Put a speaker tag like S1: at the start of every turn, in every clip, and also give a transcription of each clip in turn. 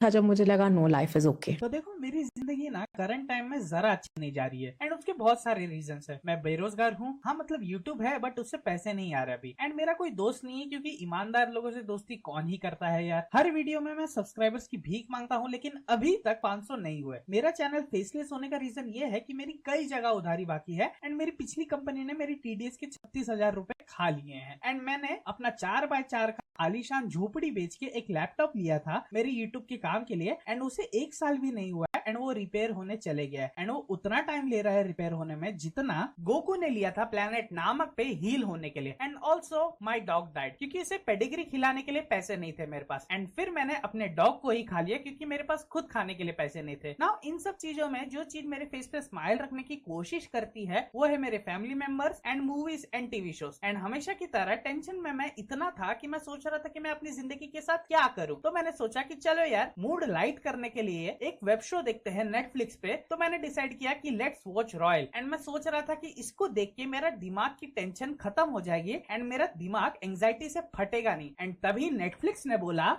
S1: था जब मुझे लगा नो लाइफ इज ओके।
S2: तो देखो मेरी जिंदगी ना करंट टाइम में जरा अच्छी नहीं जा रही है एंड उसके बहुत सारे रीजंस है। मैं बेरोजगार हूँ, हाँ मतलब यूट्यूब है बट उससे पैसे नहीं आ रहे अभी। एंड मेरा कोई दोस्त नहीं है क्योंकि ईमानदार लोगों से दोस्ती कौन ही करता है यार। हर वीडियो में मैं सब्सक्राइबर्स की भीख मांगता हूँ लेकिन अभी तक 500 नहीं हुए। मेरा चैनल फेसलेस होने का रीजन ये है कि मेरी कई जगह उधारी बाकी है एंड मेरी पिछली कंपनी ने मेरी टीडीएस के 36,000 रुपए खा लिए हैं। एंड मैंने अपना 4x4 का आलीशान झोपड़ी बेच के एक लैपटॉप लिया था मेरे यूट्यूब के काम के लिए एंड उसे 1 साल भी नहीं हुआ है एंड वो रिपेयर होने चले गया है। एंड वो उतना टाइम ले रहा है रिपेयर होने में जितना गोकू ने लिया था प्लेनेट नामक पे हील होने के लिए। And also my dog died क्योंकि इसे पेडिग्री खिलाने के लिए पैसे नहीं थे मेरे पास। एंड फिर मैंने अपने डॉग को ही खा लिया क्योंकि मेरे पास खुद खाने के लिए पैसे नहीं थे। नाउ इन सब चीजों में जो चीज मेरे फेस पे स्माइल रखने की कोशिश करती है वो है मेरे family members and movies and TV shows. And हमेशा की तरह टेंशन में मैं इतना था कि मैं सोच रहा था कि मैं अपनी जिंदगी के साथ क्या करूं। तो मैंने सोचा कि चलो यार मूड लाइट करने के लिए एक वेब शो देखते हैं नेटफ्लिक्स पे। तो मैंने डिसाइड किया कि लेट्स वॉच रॉयल। एंड मैं सोच रहा था कि इसको देख के मेरा दिमाग की टेंशन खत्म हो जाएगी एंड मेरा दिमाग एंजाइटी से फटेगा नहीं। एंड तभी नेटफ्लिक्स ने बोला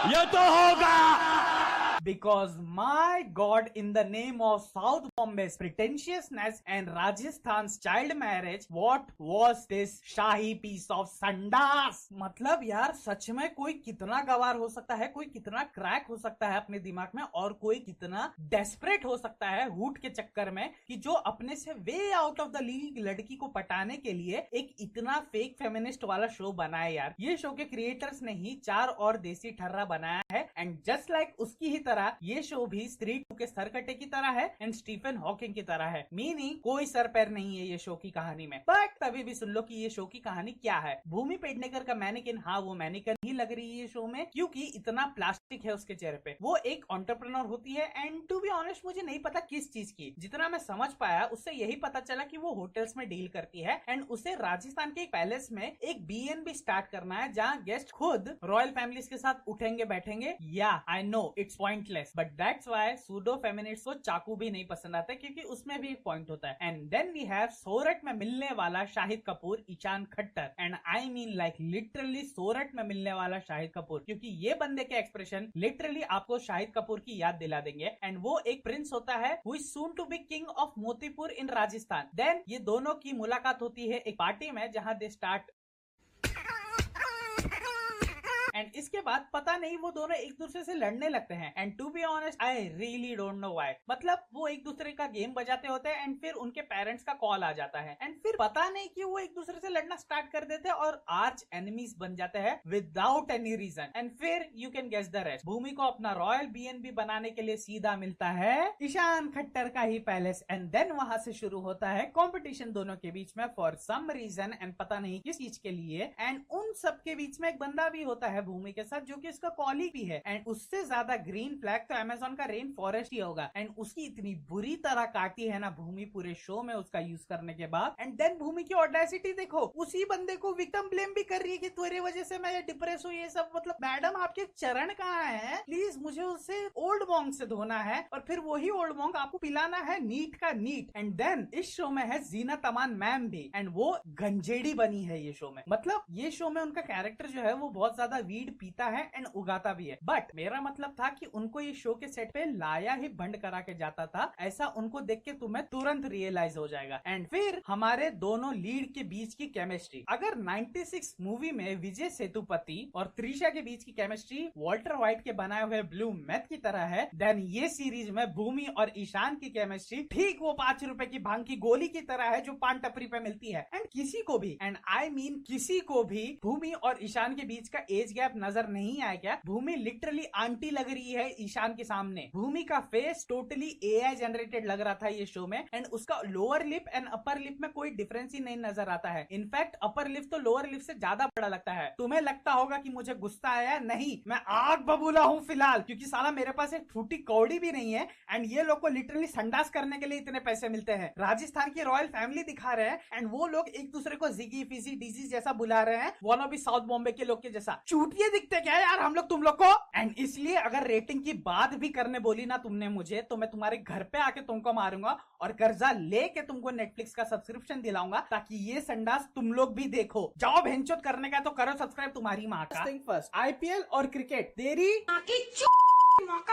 S2: ये तो होगा because my god in the name of South Bombay's pretentiousness and Rajasthan's child marriage what was this shahi piece of संडास। मतलब यार सच में कोई कितना गवार हो सकता है, कोई कितना क्रैक हो सकता है अपने दिमाग में और कोई कितना डेस्परेट हो सकता है हूट के चक्कर में कि जो अपने से way out of the league लड़की को पटाने के लिए एक इतना फेक फेमिनिस्ट वाला शो बनाया। यार ये शो के क्रिएटर्स ने ही 4 और देसी ठर्रा बनाया है एंड जस्ट लाइक उसकी ही तरह ये शो भी स्त्री 2 के सरकटे की तरह है एंड स्टीफन हॉकिंग की तरह है। मीनिंग कोई सर पैर नहीं है ये शो की कहानी में। बट तभी भी सुन लो कि ये शो की कहानी क्या है। भूमि पेडनेकर का मैनिकिन, हाँ वो मैनिकिन ही लग रही है ये शो में क्योंकि इतना प्लास्टिक है उसके चेहरे पे। वो एक एंटरप्रेन्योर होती है एंड टू बी ऑनेस्ट मुझे नहीं पता किस चीज की, जितना मैं समझ पाया उससे यही पता चला कि वो होटल्स में डील करती है एंड उसे राजस्थान के एक पैलेस में एक बीएनबी स्टार्ट करना है जहाँ गेस्ट खुद रॉयल फैमिलीज के साथ उठेंगे बैठेंगे। या I know it's pointless but that's why pseudo feminist को चाकू भी नहीं पसंद आता क्योंकि उसमें भी एक पॉइंट होता है। And then we have Sorath में मिलने वाला Shahid Kapoor Ishaan Khattar and I mean like literally Sorath में मिलने वाला शाहिद कपूर क्योंकि ये बंदे के एक्सप्रेशन लिटरली आपको शाहिद कपूर की याद दिला देंगे। एंड वो एक प्रिंस होता है who is soon to be king of Motipur in Rajasthan. Then ये दोनों की मुलाकात होती है एक पार्टी में जहां दे स्टार्ट एंड इसके बाद पता नहीं वो दोनों एक दूसरे से लड़ने लगते हैं। And to be honest I really don't know why. मतलब वो एक दूसरे का गेम बजाते होते हैं एंड फिर उनके पेरेंट्स का कॉल आ जाता है एंड फिर पता नहीं कि वो एक दूसरे से लड़ना स्टार्ट कर देते हैं और आर्च एनिमीज बन जाते हैं विदाउट एनी रीजन। एंड फिर you can guess the rest. Bhumi को अपना रॉयल बीएनबी बनाने के लिए सीधा मिलता है ईशान खट्टर का ही पैलेस एंड देन वहां से शुरू होता है कॉम्पिटिशन दोनों के बीच में फॉर सम रीजन एंड पता नहीं किस चीज के लिए। एंड उन सब के बीच में एक बंदा भी होता है भूमि के साथ जो कि उसका कॉलीग भी है एंड उससे ज्यादा ग्रीन फ्लैग तो अमेज़न का रेन फॉरेस्ट ही होगा। एंड उसकी इतनी बुरी तरह काटी है ना भूमि पूरे शो में उसका यूज करने के बाद। एंड देन भूमि की ऑडेसिटी देखो, उसी बंदे को विक्टिम ब्लेम भी कर रही है कि तेरे वजह से मैं डिप्रेस हूँ ये सब। मतलब मैडम आपके चरण कहाँ है, प्लीज मुझे उससे ओल्ड मॉन्ग से धोना है और फिर वही ओल्ड मॉन्ग आपको पिलाना है नीट का नीट। एंड देन इस शो में है जीना तमान मैम भी एंड वो गंजेड़ी बनी है ये शो में। मतलब ये शो में उनका कैरेक्टर जो है वो बहुत ज्यादा वीड पीता है एंड उगाता भी है। बट मेरा मतलब था कि उनको ये शो के सेट पे लाया ही बंद करा के जाता था, ऐसा उनको देख के तुम्हें तुरंत रियलाइज हो जाएगा। एंड फिर हमारे दोनों लीड के बीच की केमिस्ट्री, अगर 96 मूवी में विजय सेतुपति और त्रिशा के बीच की केमिस्ट्री वॉल्टर व्हाइट के बनाए हुए ब्लू मैथ की तरह है, देन ये सीरीज में भूमि और ईशान की केमिस्ट्री ठीक वो 5 रुपए की भांग की गोली की तरह है जो पान टपरी पे मिलती है। एंड किसी को भी, एंड आई मीन किसी को भी भूमि और ईशान के बीच का एज गैप नजर नहीं आया क्या? भूमि लिटरली आंटी लग रही है ईशान के सामने। भूमि का फेस टोटली एआई जनरेटेड लग रहा था ये शो में एंड उसका lower lip and upper lip में कोई डिफरेंस ही नहीं नजर आता है। इनफैक्ट अपर लिप तो लोअर लिप से ज्यादा बड़ा लगता है। तुम्हें लगता होगा कि मुझे गुस्सा आया, नहीं मैं आग बबूला हूँ फिलहाल क्योंकि साला मेरे पास एक फूटी कौड़ी भी नहीं है एंड ये लोग को लिटरली संडास करने के लिए इतने पैसे मिलते हैं। राजस्थान की रॉयल फैमिली दिखा रहे हैं एंड वो लोग एक दूसरे को जिगी फिजी डीजी जैसा बुला रहे हैं, वन ऑफ साउथ बॉम्बे के लोग के जैसा। चूतिए दिखते क्या यार हम लोग तुम लोग को। एंड इसलिए अगर रेटिंग की बात भी करने बोली ना तुमने मुझे, तो मैं तुम्हारे घर पे आके तुमको मारूंगा और कर्जा लेके तुमको नेटफ्लिक्स का सब्सक्रिप्शन दिलाऊंगा ताकि ये संडास तुम लोग भी देखो। जाओ भेंचोद करने का तो करो सब्सक्राइब तुम्हारी माँ का। फर्स्ट आईपीएल और क्रिकेट तेरी
S3: मौका